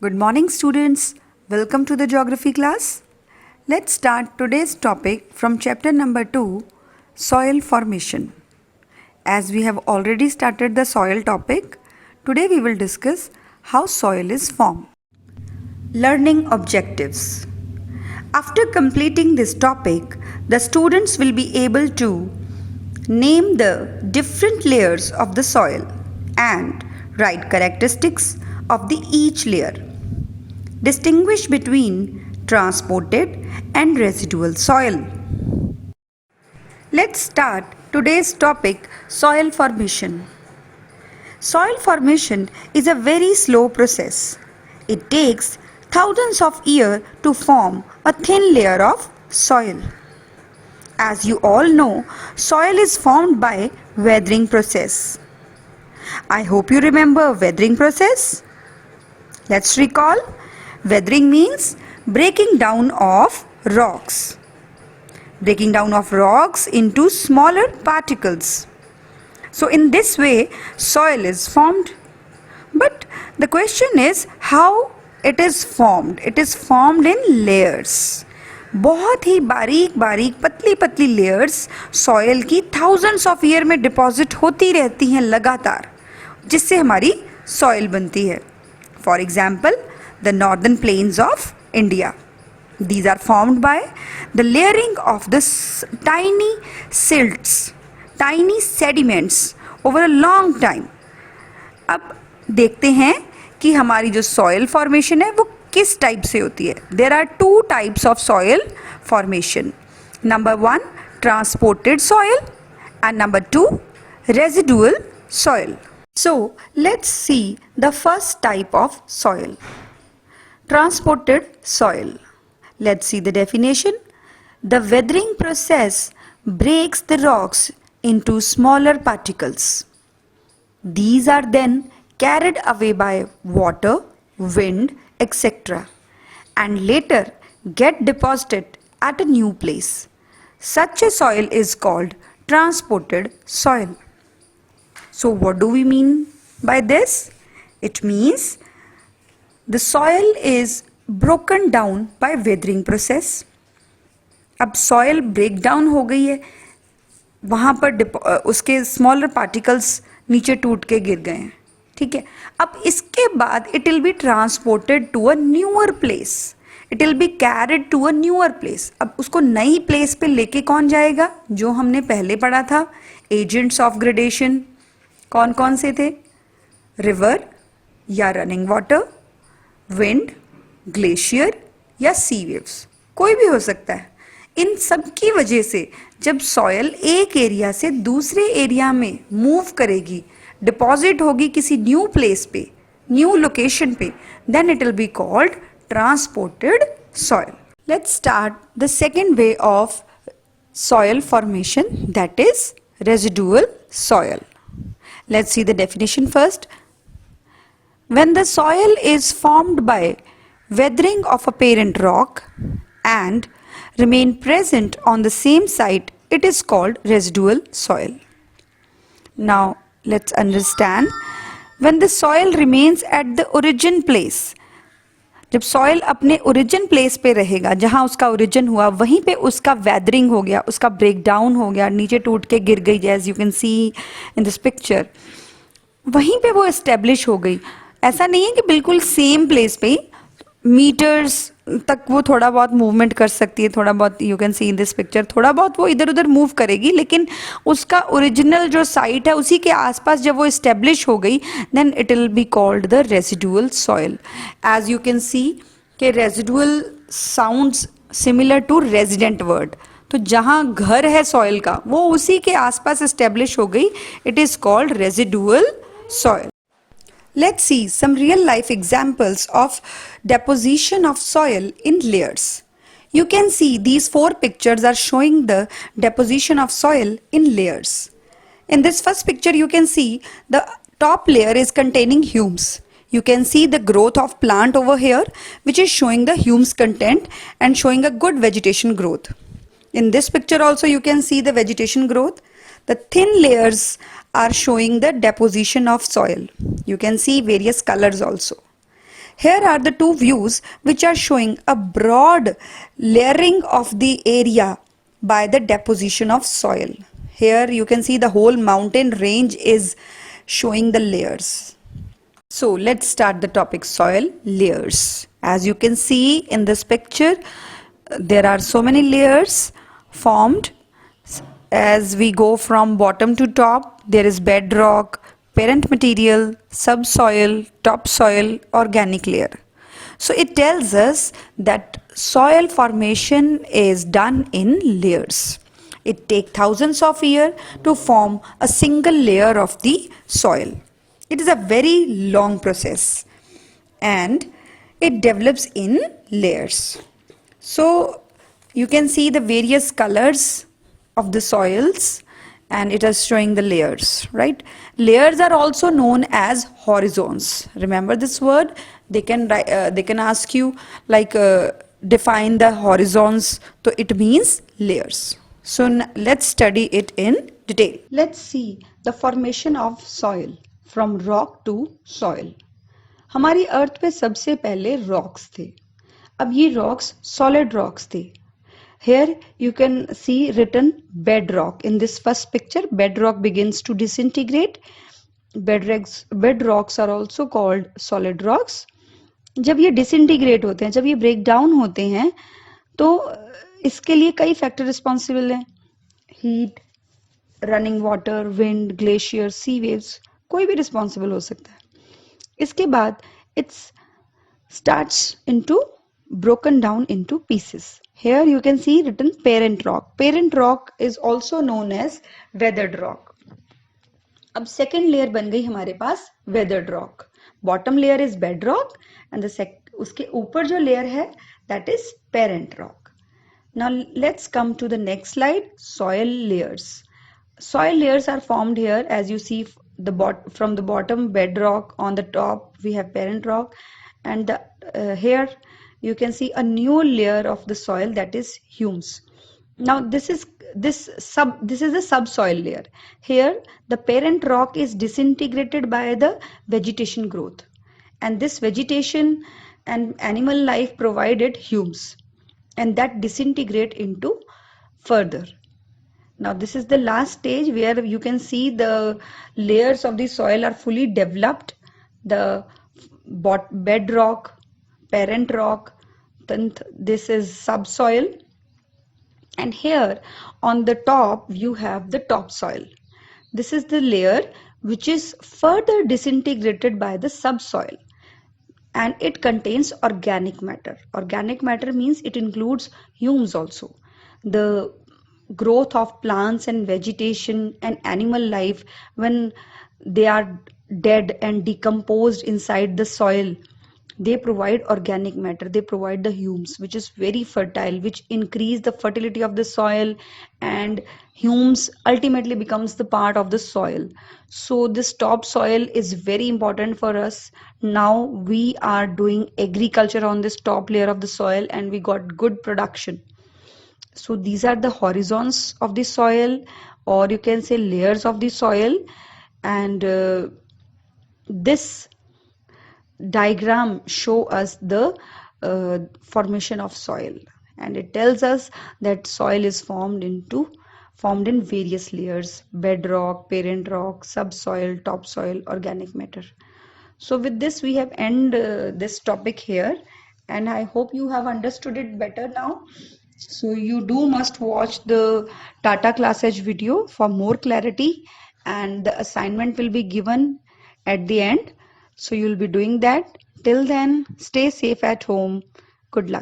Good morning, students. Welcome to the geography class. Let's start today's topic from chapter number 2, soil formation. As we have already started the soil topic, today we will discuss how soil is formed. Learning objectives. After completing this topic, the students will be able to name the different layers of the soil and write characteristics of the each layer. Distinguish between transported and residual soil. Let's start today's topic, soil formation. Soil formation is a very slow process. It takes thousands of years to form a thin layer of soil. As you all know, soil is formed by weathering process. I hope you remember weathering process. Let's recall. Weathering means breaking down of rocks. Breaking down of rocks into smaller particles. So in this way, soil is formed. But the question is how it is formed. It is formed in layers. बहुत ही बारीक बारीक पतली पतली layers soil की thousands of year में deposit होती रहती हैं लगातार, जिससे हमारी सॉयल बनती है. For example the northern plains of India. These are formed by the layering of the tiny silts, tiny sediments over a long time. अब देखते हैं कि हमारी जो सॉयल फॉर्मेशन है वो किस टाइप से होती है. There are two types of soil formation. Number 1 transported soil and number 2 residual soil. So let's see the first type of soil, transported soil. Let's see the definition. The weathering process breaks the rocks into smaller particles. These are then carried away by water, wind, etc. and later get deposited at a new place. Such a soil is called transported soil. So what do we mean by this? It means the soil is broken down by weathering process. अब soil break down हो गई है, वहाँ पर उसके smaller particles नीचे टूट के गिर गए हैं. ठीक है. अब इसके बाद it will be transported to a newer place. It will be carried to a newer place. अब उसको नई place पे लेके कौन जाएगा? जो हमने पहले पढ़ा था, agents of gradation. कौन कौन से थे? River या running water, विंड, ग्लेशियर या सी वेव्स, कोई भी हो सकता है. इन सब की वजह से जब सॉयल एक एरिया से दूसरे एरिया में मूव करेगी, डिपॉजिट होगी किसी न्यू प्लेस पे, न्यू लोकेशन पे, then it will be called transported soil. Let's start the second way of soil formation, that is residual soil. Let's see the definition first. When the soil is formed by weathering of a parent rock and remain present on the same site, it is called residual soil. Now let's understand. When the soil remains at the origin place, जब soil अपने origin place पे रहेगा, जहाँ उसका origin हुआ वहीं पे उसका weathering हो गया, उसका breakdown हो गया, नीचे टूट के गिर गई, as you can see in this picture, वहीं पे वो establish हो गई. ऐसा नहीं है कि बिल्कुल सेम प्लेस पे मीटर्स तक वो थोड़ा बहुत मूवमेंट कर सकती है, थोड़ा बहुत you can C in this picture, थोड़ा बहुत वो इधर उधर मूव करेगी, लेकिन उसका ओरिजिनल जो साइट है उसी के आसपास जब वो इस्टेब्लिश हो गई, then it will be called the residual soil. As you can see कि residual sounds similar to resident word. तो जहाँ घर है सॉइल का वो उसी के आसपास इस्टेब्लिश हो गई, it is called residual soil. Let's see some real life examples of deposition of soil in layers. You can see these 4 pictures are showing the deposition of soil in layers. In this first picture you can see the top layer is containing humus. You can see the growth of plant over here, which is showing the humus content and showing a good vegetation growth. In this picture also you can see the vegetation growth. The thin layers are showing the deposition of soil. You can see various colors also. Here are the two views which are showing a broad layering of the area by the deposition of soil. Here you can see the whole mountain range is showing the layers. So let's start the topic soil layers. As you can see in this picture, there are so many layers formed as we go from bottom to top. There is bedrock, parent material, subsoil, topsoil, organic layer. So it tells us that soil formation is done in layers. It takes thousands of years to form a single layer of the soil. It is a very long process and it develops in layers. So you can see the various colors of the soils and it is showing the layers, right? Layers are also known as horizons. Remember this word? They can ask you like define the horizons. So it means layers. So let's study it in detail. Let's see the formation of soil from rock to soil. हमारी अर्थ पे सबसे पहले rocks थे. अब ये rocks solid rocks थे. Here you can see written bedrock. In this first picture, bedrock begins to disintegrate. Bedrocks are also called solid rocks. जब ये disintegrate होते हैं, जब ये break down होते हैं, तो इसके लिए कई factor responsible हैं. Heat, running water, wind, glacier, sea waves, कोई भी responsible हो सकता है. इसके बाद it starts into broken down into pieces. Here you can see written parent rock. Parent rock is also known as weathered rock. अब second layer बन गई हमारे पास weathered rock. Bottom layer is bedrock and उसके ऊपर जो layer है that is parent rock. Now let's come to the next slide. Soil layers. Soil layers are formed here as you see from the bottom bedrock, on the top we have parent rock, and here you can see a new layer of the soil that is humus. Now this is the subsoil layer. Here the parent rock is disintegrated by the vegetation growth, and this vegetation and animal life provided humus, and that disintegrate into further. Now this is the last stage where you can see the layers of the soil are fully developed. The bedrock, parent rock, then this is subsoil, and here on the top you have the topsoil. This is the layer which is further disintegrated by the subsoil, and it contains organic matter. Organic matter means it includes humus also. The growth of plants and vegetation and animal life, when they are dead and decomposed inside the soil, they provide organic matter. They provide the humus, which is very fertile, which increase the fertility of the soil, and humus ultimately becomes the part of the soil. So this topsoil is very important for us. Now we are doing agriculture on this top layer of the soil and we got good production. So these are the horizons of the soil, or you can say layers of the soil, and this diagram show us the formation of soil, and it tells us that soil is formed in various layers: bedrock, parent rock, subsoil, topsoil, organic matter. So with this we have end this topic here, and I hope you have understood it better now. So you must watch the Tata ClassEdge video for more clarity, and the assignment will be given at the end. So you'll be doing that. Till then, stay safe at home. Good luck.